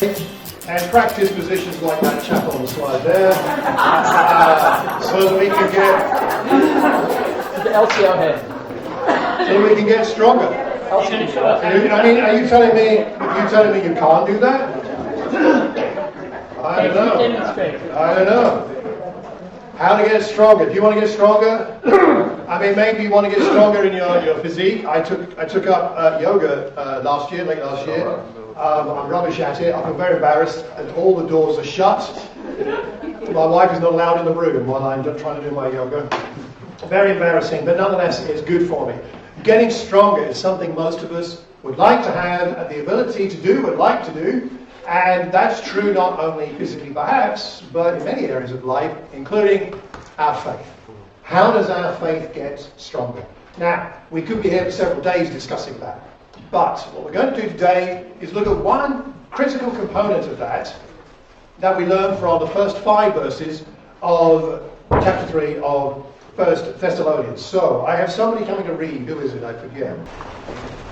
And practice positions like that chap on the slide there, so that we can get the LCO head. So we can get stronger. I mean, are you telling me you can't do that? I don't know. How to get stronger? Do you want to get stronger? I mean, maybe you want to get stronger in your physique. I took up yoga late last year. I'm rubbish at it. I feel very embarrassed, and all the doors are shut. My wife is not allowed in the room while I'm trying to do my yoga. Very embarrassing, but nonetheless, it's good for me. Getting stronger is something most of us would like to have the ability to do, would like to do, and that's true not only physically perhaps, but in many areas of life, including our faith. How does our faith get stronger? Now, we could be here for several days discussing that, but what we're going to do today is look at one critical component of that we learn from the first 5 verses of chapter 3 of 1 Thessalonians. So, I have somebody coming to read. Who is it? I forget.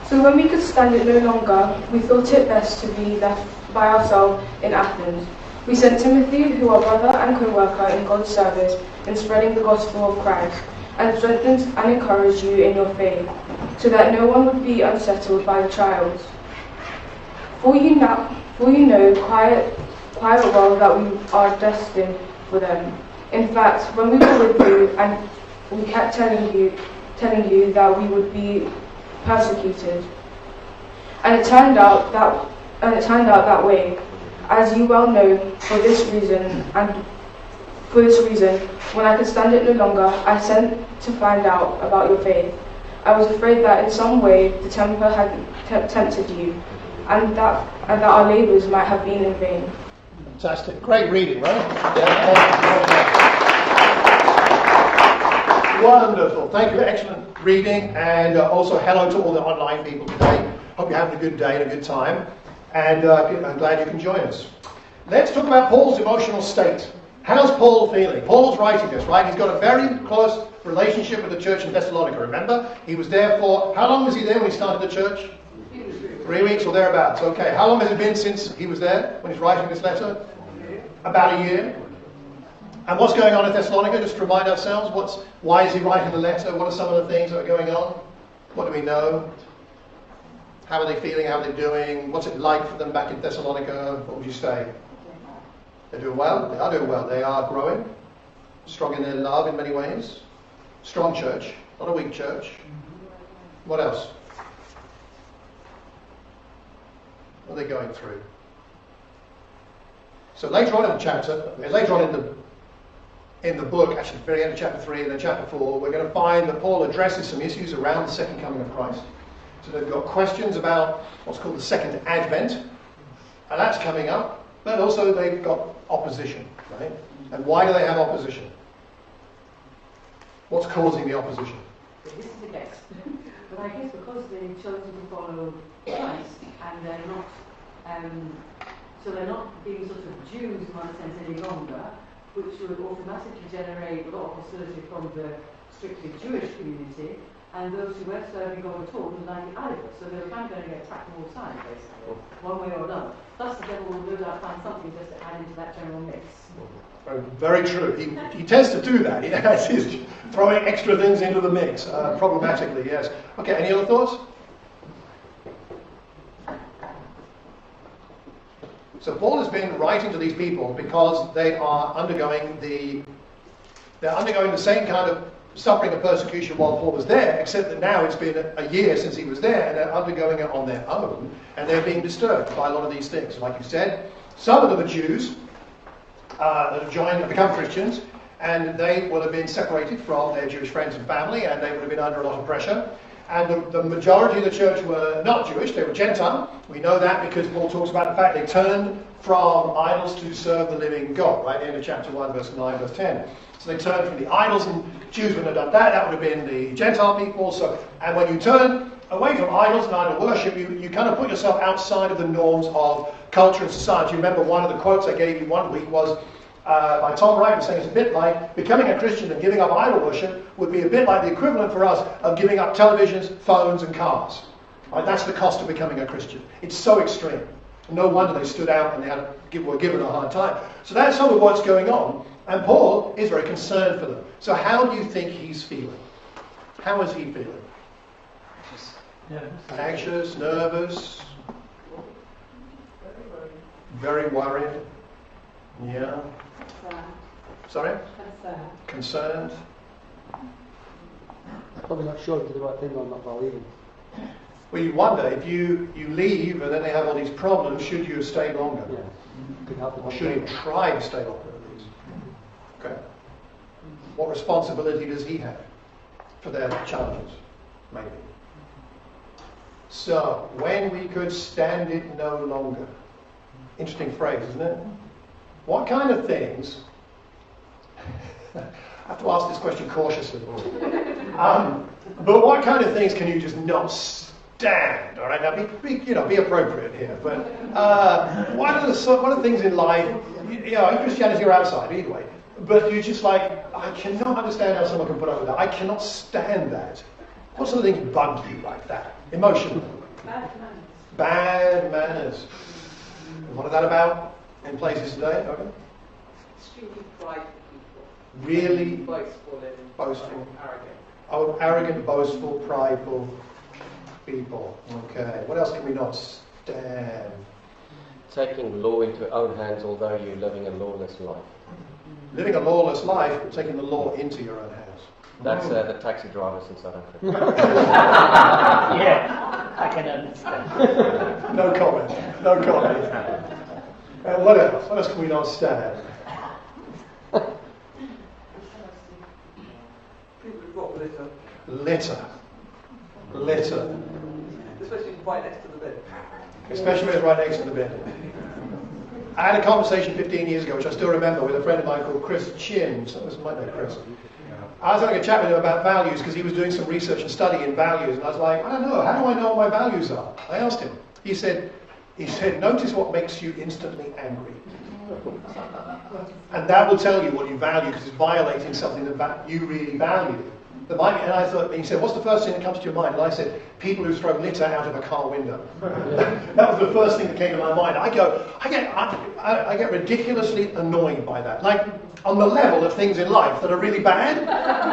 So when we could stand it no longer, we thought it best to be left by ourselves in Athens. We sent Timothy, who our brother and co-worker in God's service in spreading the gospel of Christ, and strengthened and encouraged you in your faith, so that no one would be unsettled by the trials. For you know quite well that we are destined for them. In fact, when we were with you, and we kept telling you that we would be persecuted, and it turned out that way. As you well know, for this reason, when I could stand it no longer, I sent to find out about your faith. I was afraid that in some way the temper had tempted you, and that our labours might have been in vain. Fantastic. Great reading, right? Yeah. Wonderful. Thank you for excellent reading, and also hello to all the online people today. Hope you're having a good day and a good time, and I'm glad you can join us. Let's talk about Paul's emotional state. How's Paul feeling? Paul's writing this, right? He's got a very close relationship with the church in Thessalonica. Remember, he was there for, how long was he there when he started the church? 3 weeks or thereabouts. Okay. How long has it been since he was there when he's writing this letter? About a year. And what's going on in Thessalonica? Just to remind ourselves, why is he writing the letter? What are some of the things that are going on? What do we know? How are they feeling? How are they doing? What's it like for them back in Thessalonica? What would you say? They're doing well? They are doing well. They are growing, strong in their love in many ways. Strong church, not a weak church. What else? What are they going through? So later on in the chapter, later on in the book, actually at the very end of chapter 3 and then chapter 4, we're going to find that Paul addresses some issues around the second coming of Christ. So they've got questions about what's called the second advent, and that's coming up, but also they've got opposition, right? And why do they have opposition? What's causing the opposition? This is the text. But I guess because they've chosen to follow Christ, and they're not, so they're not being sort of Jews in one sense any longer, which would automatically generate a lot of hostility from the strictly Jewish community, and those who weren't serving God at all would like it either. So they were kind of going to get attacked from all sides, basically, one way or another. Thus the devil will no doubt find something just to add into that general mix. Very true. He tends to do that. He's throwing extra things into the mix, problematically, yes. Okay, any other thoughts? So Paul has been writing to these people because they are undergoing the same kind of suffering and persecution while Paul was there, except that now it's been a year since he was there, and they're undergoing it on their own, and they're being disturbed by a lot of these things. Like you said, some of them are Jews that have become Christians, and they will have been separated from their Jewish friends and family, and they would have been under a lot of pressure. And the majority of the church were not Jewish, they were Gentile. We know that because Paul talks about the fact they turned from idols to serve the living God, right? End of chapter 1, verse 9, verse 10. So they turned from the idols, and Jews wouldn't have done that. That would have been the Gentile people. And when you turn away from idols and idol worship, you kind of put yourself outside of the norms of culture and society. Remember, one of the quotes I gave you one week was by Tom Wright, was saying it's a bit like becoming a Christian and giving up idol worship would be a bit like the equivalent for us of giving up televisions, phones and cars. Right? That's the cost of becoming a Christian. It's so extreme. No wonder they stood out and were given a hard time. So that's some of what's going on. And Paul is very concerned for them. So how do you think he's feeling? How is he feeling? Anxious, nervous, very worried. Yeah. Sorry? Concerned. Probably not sure if you did the right thing or not by leaving. Well, you wonder, if you leave and then they have all these problems, should you have stayed longer? Yeah. Could help them. Or should you try to stay longer at least? Okay. What responsibility does he have for their challenges? Maybe. So, when we could stand it no longer. Interesting phrase, isn't it? What kind of things... I have to ask this question cautiously. But what kind of things can you just not stand? All right, now be appropriate here. But what are the things in life? In Christianity or outside, either way. But you're just like, I cannot understand how someone can put up with that. I cannot stand that. What sort of things bug you like that? Emotionally. Bad manners. What is that about in places today? Okay. Extremely prideful people. Really Boastful and boastful. arrogant. Oh, arrogant, boastful, prideful people. Okay. What else can we not stand? Taking law into your own hands, although you're living a lawless life. Living a lawless life, taking the law into your own hands. That's the taxi drivers in South Africa. Yeah, I can understand. No comment. No comment. And what else? What else can we not stand? People who've got litter. Litter. Litter. Especially right next to the bed. Especially when it's right next to the bed. I had a conversation 15 years ago, which I still remember, with a friend of mine called Chris Chin. So this might be Chris. I was having a chat with him about values because he was doing some research and study in values, and I was like, I don't know, how do I know what my values are? I asked him. He said, notice what makes you instantly angry. And that will tell you what you value because it's violating something that you really value. And I thought, and he said, what's the first thing that comes to your mind? And I said, people who throw litter out of a car window. That was the first thing that came to my mind. I get ridiculously annoyed by that. Like, on the level of things in life that are really bad,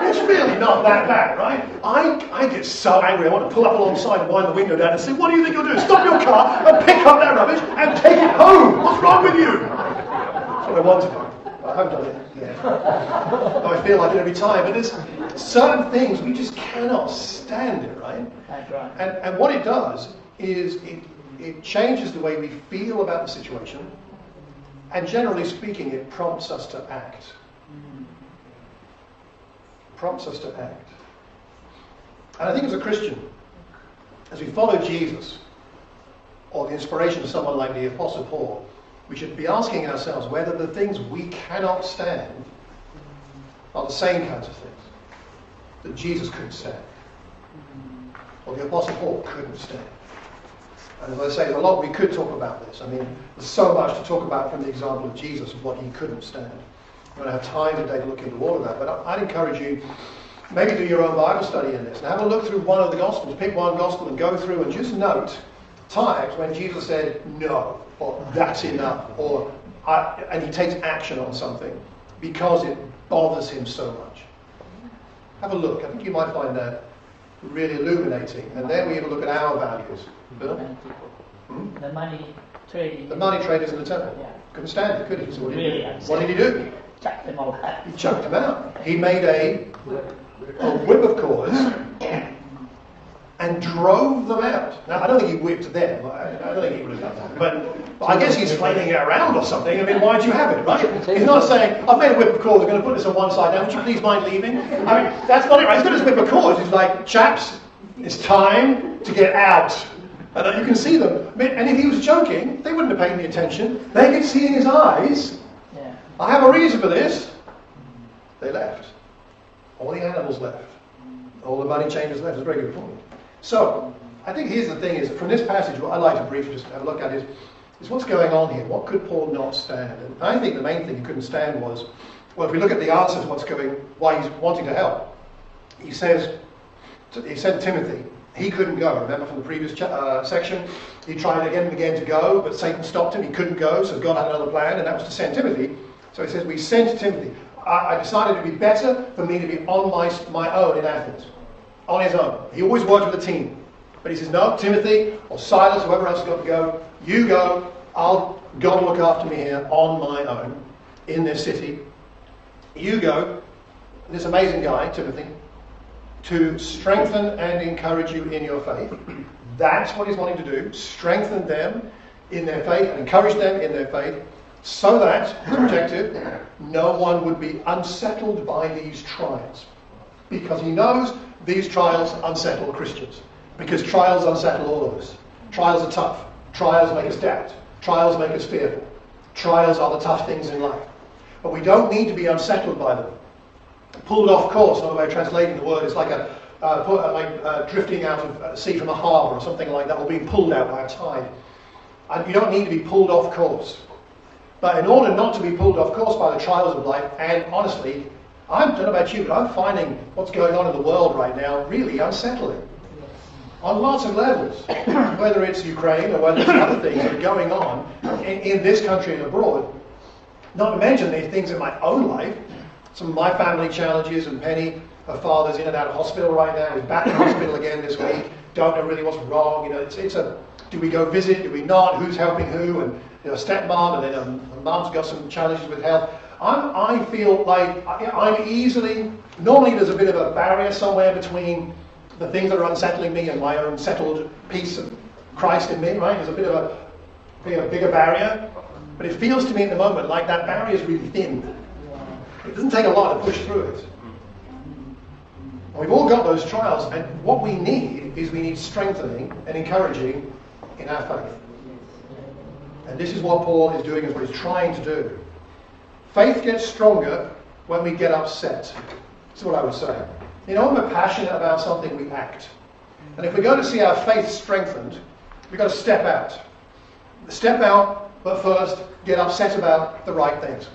it's really not that bad, right? I get so angry, I want to pull up alongside and wind the window down and say, what do you think you're doing? Stop your car and pick up that rubbish and take it home. What's wrong with you? That's what I want to do. I haven't done it yet. Though I feel like it every time. But there's certain things we just cannot stand it, right? That's right. And what it does is it changes the way we feel about the situation. And generally speaking, it prompts us to act. Prompts us to act. And I think as a Christian, as we follow Jesus, or the inspiration of someone like the Apostle Paul, we should be asking ourselves whether the things we cannot stand are the same kinds of things that Jesus couldn't stand, or the Apostle Paul couldn't stand. And as I say, there's a lot we could talk about this. I mean, there's so much to talk about from the example of Jesus of what he couldn't stand. We don't have time today to look into all of that, but I'd encourage you, maybe do your own Bible study in this, and have a look through one of the Gospels. Pick one Gospel and go through and just note times when Jesus said, no, or that's enough, or and he takes action on something because it bothers him so much. Have a look. I think you might find that really illuminating. And then we have a look at our values. Bill? The money trading. The money traders in the temple. Yeah. Couldn't stand it, could he? So Really what did he do? Chuck them all out. He chucked them out. He made a whip of cords and drove them out. Now, I don't think he whipped them. I don't think he would have done that. But I guess he's flailing it around or something. I mean, why'd you have it, right? He's not saying, I've made a whip of cords, I'm going to put this on one side now. Would you please mind leaving? I mean, that's not it, right? He's got his whip of cords. He's like, chaps, it's time to get out. And you can see them. And if he was joking, they wouldn't have paid any attention. They could see in his eyes, Yeah. I have a reason for this. They left. All the animals left. All the money changers left. It's a very good point. So, I think here's the thing is, from this passage, what I'd like to briefly just have a look at is what's going on here. What could Paul not stand? And I think the main thing he couldn't stand was, well, if we look at the answer to why he's wanting to help, he said to Timothy, He couldn't go. Remember from the previous section, he tried again and again to go, but Satan stopped him. He couldn't go, so God had another plan, and that was to send Timothy. So he says, we sent Timothy. I decided it would be better for me to be on my own in Athens, on his own. He always worked with a team. But he says, no, Timothy or Silas, whoever else has got to go, you go. God will look after me here on my own in this city. You go, this amazing guy, Timothy, to strengthen and encourage you in your faith. That's what he's wanting to do. Strengthen them in their faith and encourage them in their faith so that, his objective, no one would be unsettled by these trials. Because he knows these trials unsettle Christians. Because trials unsettle all of us. Trials are tough. Trials make us doubt. Trials make us fearful. Trials are the tough things in life. But we don't need to be unsettled by them. Pulled off course, another way of translating the word, is like drifting out of sea from a harbour or something like that, or being pulled out by a tide. And you don't need to be pulled off course. But in order not to be pulled off course by the trials of life, and honestly, I don't know about you, but I'm finding what's going on in the world right now really unsettling. On lots of levels, whether it's Ukraine or whether it's other things that are going on in this country and abroad. Not to mention these things in my own life. Some of my family challenges, and Penny, her father's in and out of hospital right now. He's back in hospital again this week. Don't know really what's wrong. You know, it's a do we go visit? Do we not? Who's helping who? And stepmom, and then her mum's got some challenges with health. I feel like I'm easily. Normally, there's a bit of a barrier somewhere between the things that are unsettling me and my own settled peace of Christ in me. Right? There's a bit of a bigger barrier, but it feels to me at the moment like that barrier is really thin. It doesn't take a lot to push through it. And we've all got those trials, and what we need strengthening and encouraging in our faith. And this is what Paul is doing, is what he's trying to do. Faith gets stronger when we get upset. That's what I would say. You know, when we're passionate about something, we act. And if we're going to see our faith strengthened, we've got to step out. Step out, but first get upset about the right things.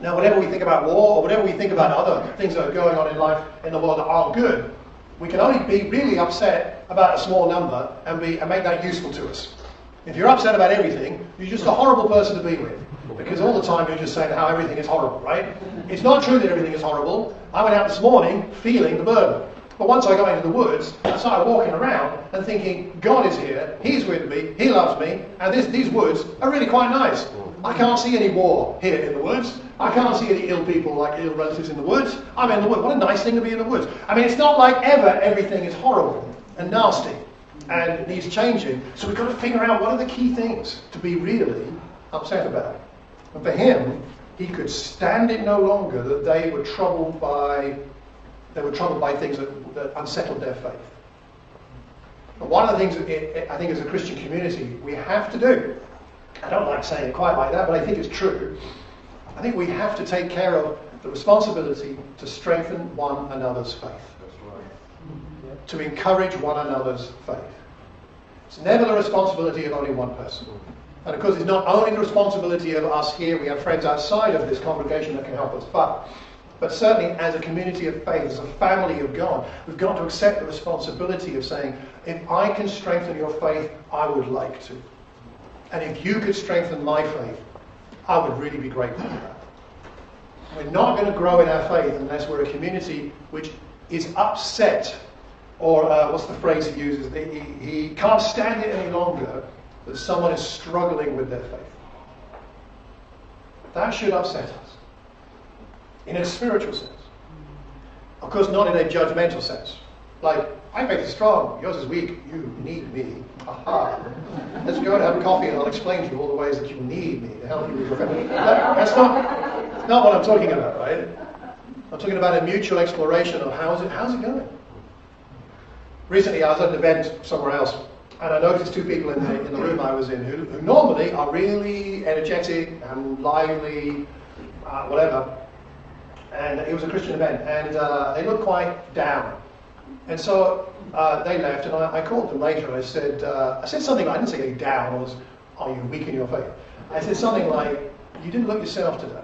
Now, whatever we think about war, or whatever we think about other things that are going on in life, in the world that aren't good, we can only be really upset about a small number and make that useful to us. If you're upset about everything, you're just a horrible person to be with. Because all the time you're just saying how everything is horrible, right? It's not true that everything is horrible. I went out this morning feeling the burden. But once I got into the woods, I started walking around and thinking, God is here, He's with me, He loves me, and these woods are really quite nice. I can't see any war here in the woods. I can't see any ill people, like ill relatives in the woods. I'm in the woods. What a nice thing to be in the woods. I mean, it's not like ever everything is horrible and nasty and needs changing. So we've got to figure out what are the key things to be really upset about. And for him, he could stand it no longer that they were troubled by things that unsettled their faith. But one of the things that I think as a Christian community we have to do, I don't like saying it quite like that, but I think it's true. I think we have to take care of the responsibility to strengthen one another's faith. That's right. To encourage one another's faith. It's never the responsibility of only one person. And of course, it's not only the responsibility of us here, we have friends outside of this congregation that can help us, but certainly as a community of faith, as a family of God, we've got to accept the responsibility of saying, if I can strengthen your faith, I would like to. And if you could strengthen my faith, I would really be grateful for that. We're not going to grow in our faith unless we're a community which is upset, or what's the phrase he uses? He can't stand it any longer that someone is struggling with their faith. That should upset us. In a spiritual sense. Of course, not in a judgmental sense. Like, my faith is strong, yours is weak, you need me. Aha. Let's go and have a coffee and I'll explain to you all the ways that you need me to help you with your faith. That's not what I'm talking about, right? I'm talking about a mutual exploration of how's it going? Recently I was at an event somewhere else, and I noticed two people in the room I was in who normally are really energetic and lively, whatever. And it was a Christian event, and they looked quite down. And so they left, and I called them later, and I said something, I didn't say down, are you weak in your faith? I said something like, you didn't look yourself today.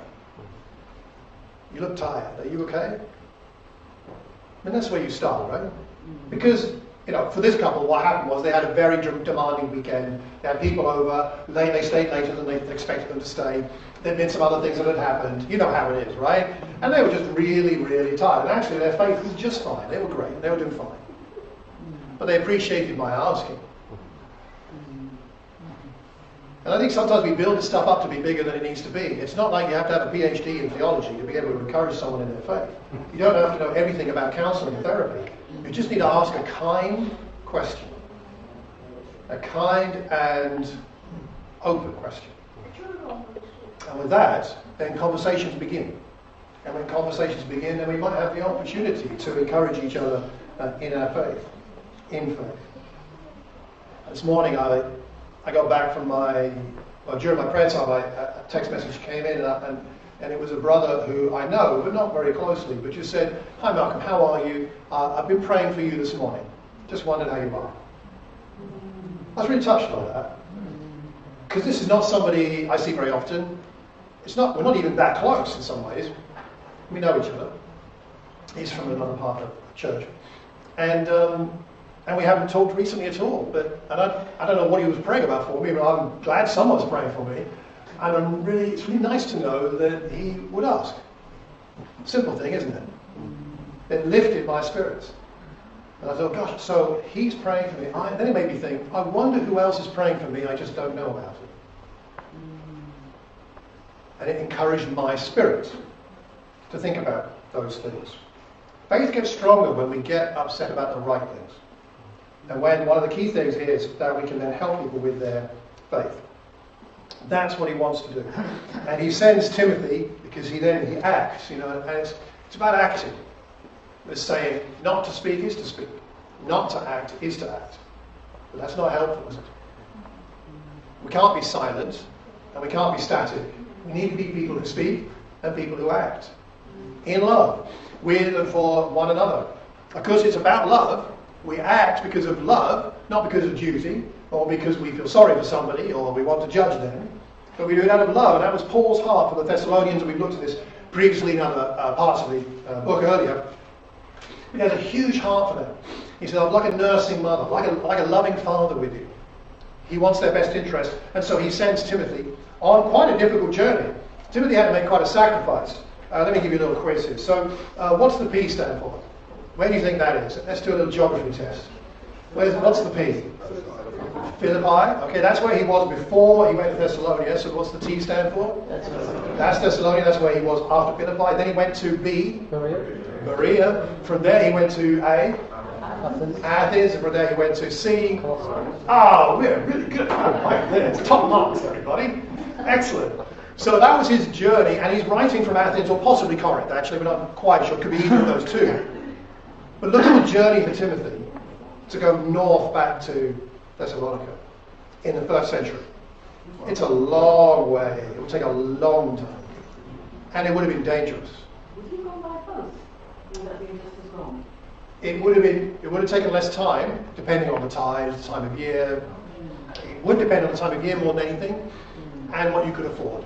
You look tired. Are you okay? I mean, that's where you start, right? Because For this couple, what happened was they had a very demanding weekend. They had people over. They stayed later than they expected them to stay. There'd been some other things that had happened. You know how it is, right? And they were just really, really tired. And actually, their faith was just fine. They were great. They were doing fine. But they appreciated my asking. And I think sometimes we build this stuff up to be bigger than it needs to be. It's not like you have to have a PhD in theology to be able to encourage someone in their faith. You don't have to know everything about counseling and therapy. You just need to ask a kind question. A kind and open question. And with that, then conversations begin. And when conversations begin, then we might have the opportunity to encourage each other in our faith. In faith. This morning I got back from during my prayer time, a text message came in and it was a brother who I know, but not very closely, but just said, "Hi Malcolm, how are you? I've been praying for you this morning. Just wondered how you are." I was really touched by that. Because this is not somebody I see very often. We're not even that close in some ways. We know each other. He's from another part of the church. And we haven't talked recently at all. I don't know what he was praying about for me, but I'm glad someone's praying for me. And it's really nice to know that he would ask. Simple thing, isn't it? It lifted my spirits. And I thought, gosh, so he's praying for me. Then it made me think, I wonder who else is praying for me, I just don't know about it. And it encouraged my spirit to think about those things. Faith gets stronger when we get upset about the right things. And when one of the key things is that we can then help people with their faith. That's what he wants to do. And he sends Timothy because he acts, and it's about acting. It's saying not to speak is to speak. Not to act is to act. But that's not helpful, is it? We can't be silent and we can't be static. We need to be people who speak and people who act. In love. With and for one another. Because it's about love. We act because of love, not because of duty, or because we feel sorry for somebody, or we want to judge them. But we do it out of love, and that was Paul's heart for the Thessalonians, and we've looked at this previously in other parts of the book earlier. He has a huge heart for them. He said, I'm like a nursing mother, like a loving father with you. He wants their best interest, and so he sends Timothy on quite a difficult journey. Timothy had to make quite a sacrifice. Let me give you a little quiz here. So, what's the P stand for? Where do you think that is? Let's do a little geography test. What's the P? Philippi. Okay, that's where he was before he went to Thessalonica. So what's the T stand for? That's Thessalonica. That's where he was after Philippi. Then he went to B. Berea. From there he went to A. Athens. And from there he went to C. Oh, we're really good. Right there. It's top marks, everybody. Excellent. So that was his journey, and he's writing from Athens, or possibly Corinth, actually. We're not quite sure. It could be either of those two. But look at the journey for Timothy to go north back to Thessalonica in the 1st century. It's a long way. It would take a long time. And it would have been dangerous. Would he go by boat? Would that be just as long? It would have taken less time, depending on the tide, the time of year. It would depend on the time of year more than anything, and what you could afford.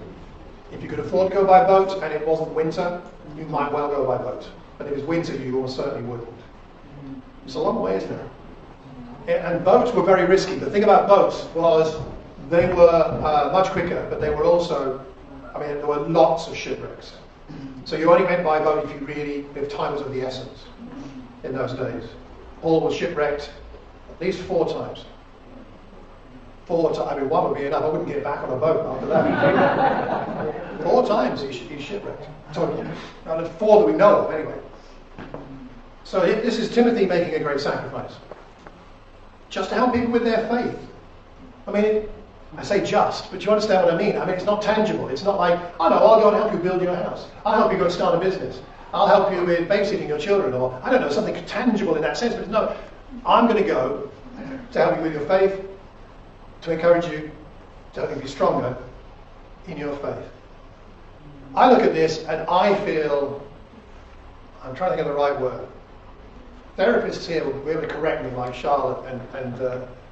If you could afford to go by boat and it wasn't winter, you might well go by boat. But if it's winter, you almost certainly wouldn't. It's a long way, isn't it? And boats were very risky. The thing about boats was they were much quicker, but they were also, there were lots of shipwrecks. So you only went by boat if time was of the essence in those days. Paul was shipwrecked at least 4 times. 4 times. One would be enough. I wouldn't get back on a boat after that. 4 times he's shipwrecked. Totally. Now, there's 4 that we know of, anyway. So this is Timothy making a great sacrifice. Just to help people with their faith. I say just, but you understand what I mean. It's not tangible. It's not like, oh no, I'll go and help you build your house. I'll help you go start a business. I'll help you with babysitting your children, or I don't know, something tangible in that sense. But no, I'm going to go to help you with your faith, to encourage you, to help you be stronger in your faith. I look at this and I feel, I'm trying to think of the right word. Therapists here will be able to correct me, like Charlotte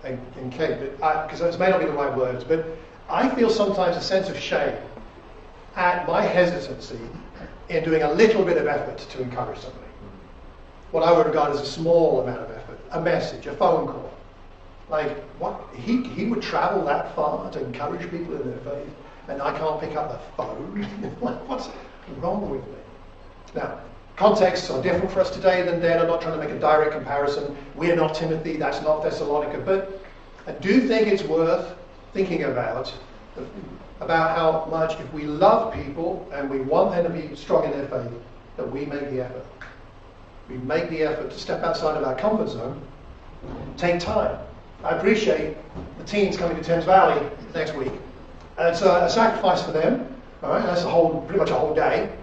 and Kate, because those may not be the right words, but I feel sometimes a sense of shame at my hesitancy in doing a little bit of effort to encourage somebody. What I would regard as a small amount of effort. a message, a phone call. Like, what? He would travel that far to encourage people in their faith, and I can't pick up the phone? What's wrong with me? Now, contexts are different for us today than then. I'm not trying to make a direct comparison. We're not Timothy, that's not Thessalonica. But I do think it's worth thinking about how much, if we love people and we want them to be strong in their faith, that we make the effort. We make the effort to step outside of our comfort zone, take time. I appreciate the teens coming to Thames Valley next week. And it's a sacrifice for them. All right, that's pretty much a whole day.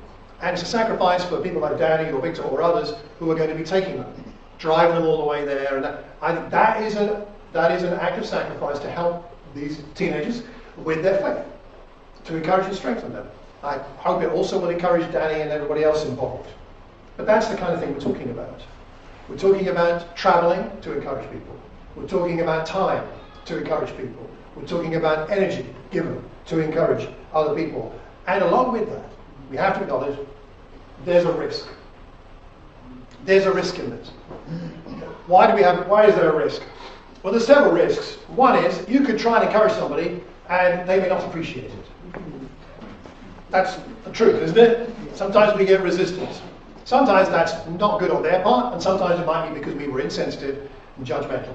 And it's a sacrifice for people like Danny or Victor or others who are going to be taking them, driving them all the way there. And I think that is an act of sacrifice to help these teenagers with their faith, to encourage and strengthen them. I hope it also will encourage Danny and everybody else involved. But that's the kind of thing we're talking about. We're talking about traveling to encourage people. We're talking about time to encourage people. We're talking about energy given to encourage other people. And along with that, we have to acknowledge there's a risk. There's a risk in this. Why is there a risk? Well, there's several risks. One is you could try and encourage somebody and they may not appreciate it. That's the truth, isn't it? Sometimes we get resistance. Sometimes that's not good on their part, and sometimes it might be because we were insensitive and judgmental.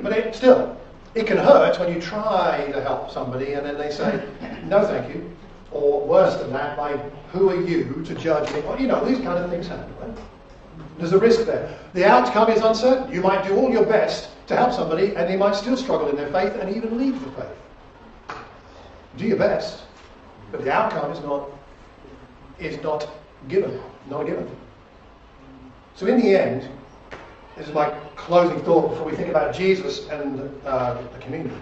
But it can hurt when you try to help somebody and then they say, no thank you, or worse than that, like, who are you to judge me? Well, these kind of things happen, right? There's a risk there. The outcome is uncertain. You might do all your best to help somebody and they might still struggle in their faith and even leave the faith. Do your best, but the outcome is not given. Not given. So in the end, this is my closing thought before we think about Jesus and the community.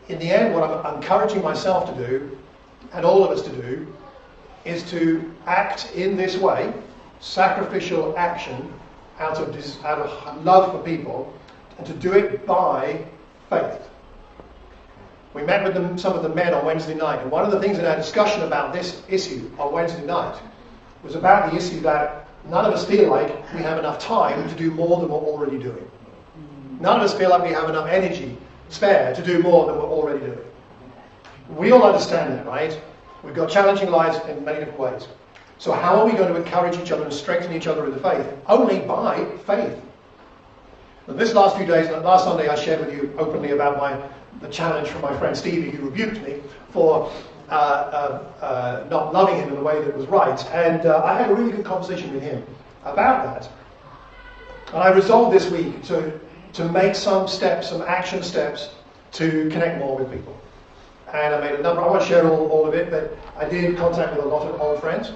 In the end, what I'm encouraging myself to do, and all of us to do, is to act in this way, sacrificial action, out of love for people, and to do it by faith. We met with some of the men on Wednesday night, and one of the things in our discussion about this issue on Wednesday night was about the issue that none of us feel like we have enough time to do more than we're already doing. None of us feel like we have enough energy spare to do more than we're already doing. We all understand that, right? We've got challenging lives in many different ways. So how are we going to encourage each other and strengthen each other in the faith? Only by faith. Now, this last few days, last Sunday I shared with you openly about the challenge from my friend Stevie, who rebuked me for not loving him in the way that was right. And I had a really good conversation with him about that. And I resolved this week to make some action steps to connect more with people. And I made a number. I won't share all of it, but I did contact with a lot of old friends.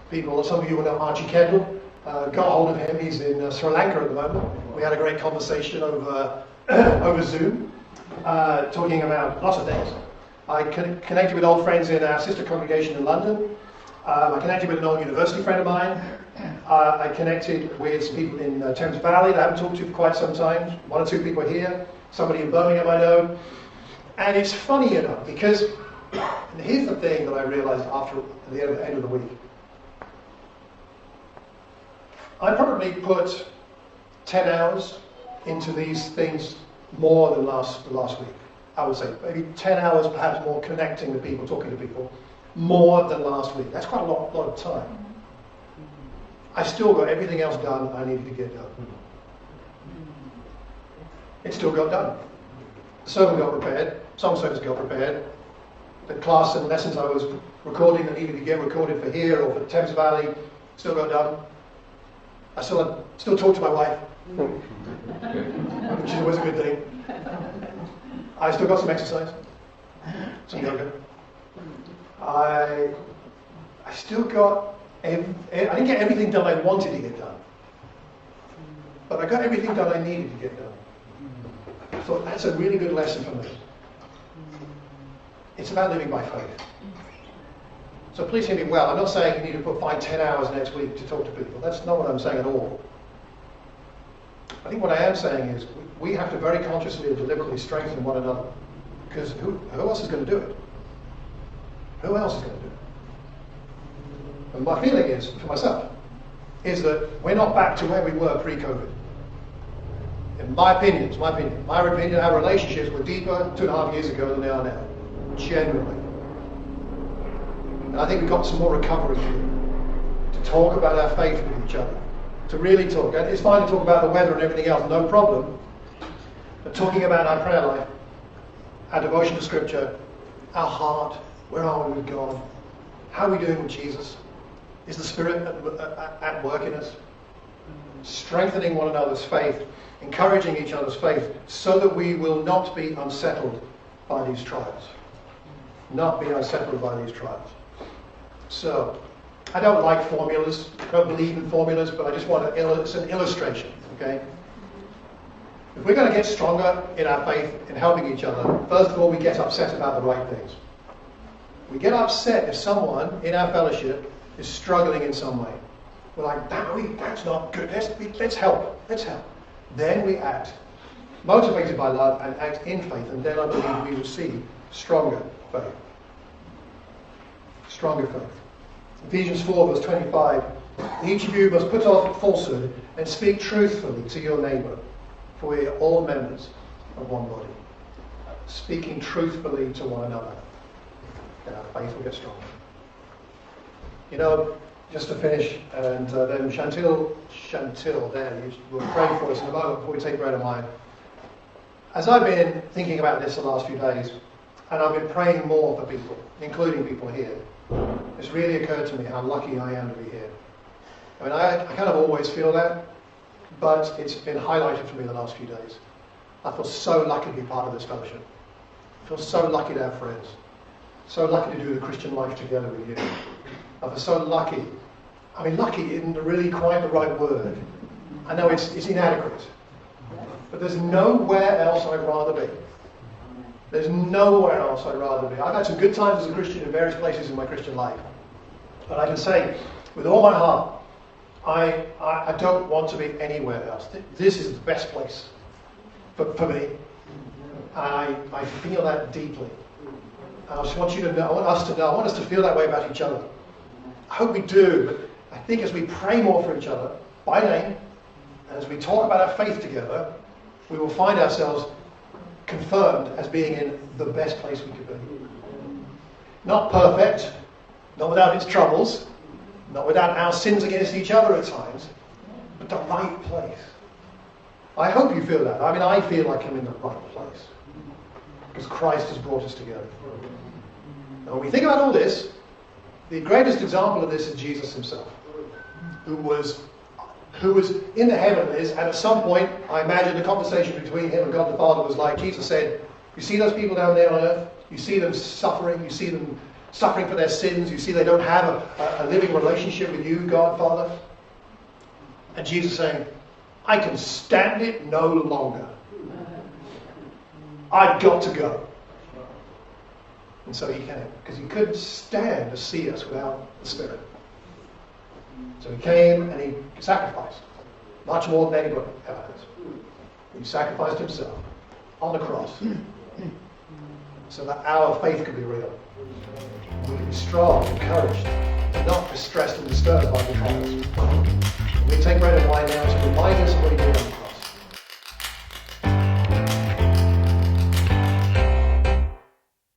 People, some of you will know Archie Kendall. Got hold of him. He's in Sri Lanka at the moment. We had a great conversation over Zoom, talking about lots of things. I connected with old friends in our sister congregation in London. I connected with an old university friend of mine. I connected with some people in Thames Valley that I haven't talked to for quite some time. One or two people here. Somebody in Birmingham I know. And it's funny enough, because here's the thing that I realized after the end of the week. I probably put 10 hours into these things more than last week. I would say maybe 10 hours perhaps more connecting with people, talking to people, more than last week. That's quite a lot of time. I still got everything else done I needed to get done. It still got done. The sermon got prepared, song service got prepared, the class and lessons I was recording that needed to get recorded for here or for Thames Valley still got done. I still talk to my wife, which is always a good thing. I still got some exercise, some yoga. I still got, I didn't get everything done I wanted to get done, but I got everything done I needed to get done. I thought that's a really good lesson for me. It's about living by faith. So please hear me well. I'm not saying you need to find 10 hours next week to talk to people. That's not what I'm saying at all. I think what I am saying is we have to very consciously and deliberately strengthen one another. Because who else is going to do it? Who else is going to do it? And my feeling is, for myself, is that we're not back to where we were pre-COVID. In my opinion, it's my opinion. My opinion, our relationships were deeper 2.5 years ago than they are now. Genuinely. And I think we've got some more recovery to do. To talk about our faith with each other. To really talk. And it's fine to talk about the weather and everything else, no problem. But talking about our prayer life, our devotion to Scripture, our heart, where are we with God? How are we doing with Jesus? Is the Spirit at work in us? Strengthening one another's faith, encouraging each other's faith, so that we will not be unsettled by these trials. Not be unsettled by these trials. So, I don't like formulas, I don't believe in formulas, but I just want it's an illustration, okay? If we're going to get stronger in our faith, in helping each other, first of all, we get upset about the right things. We get upset if someone in our fellowship is struggling in some way. We're like, that's not good. Let's help. Let's help. Then we act, motivated by love, and act in faith. And then I believe we will see stronger faith. Stronger faith. Ephesians 4, verse 25. Each of you must put off falsehood and speak truthfully to your neighbour, for we are all members of one body. Speaking truthfully to one another. Then our faith will get stronger. You know, just to finish, and then Chantil, there, you will pray for us in a moment before we take bread and wine. As I've been thinking about this the last few days, and I've been praying more for people, including people here, it's really occurred to me how lucky I am to be here. I mean, I kind of always feel that, but it's been highlighted for me the last few days. I feel so lucky to be part of this fellowship. I feel so lucky to have friends. So lucky to do the Christian life together with you. I feel so lucky. I mean, lucky isn't really quite the right word. I know it's inadequate. But there's nowhere else I'd rather be. There's nowhere else I'd rather be. I've had some good times as a Christian in various places in my Christian life. But I can say, with all my heart, I don't want to be anywhere else. This is the best place for me. I feel that deeply. I just want you to know, I want us to know, I want us to feel that way about each other. I hope we do, but I think as we pray more for each other, by name, and as we talk about our faith together, we will find ourselves confirmed as being in the best place we could be. Not perfect, not without its troubles, not without our sins against each other at times, but the right place. I hope you feel that. I mean, I feel like I'm in the right place. Because Christ has brought us together. Now, when we think about all this, the greatest example of this is Jesus himself, who was in the heavenlies, and at some point, I imagine the conversation between him and God the Father was like, Jesus said, you see those people down there on earth? You see them suffering, you see them suffering for their sins, you see they don't have a living relationship with you, God, Father. And Jesus saying, I can stand it no longer. I've got to go. And so he came, because he couldn't stand to see us without the Spirit. So he came and he sacrificed, much more than anybody ever has. He sacrificed himself on the cross so that our faith could be real. We could be strong, encouraged, and not distressed and disturbed by the trials. We take bread and wine now to remind us of what he did.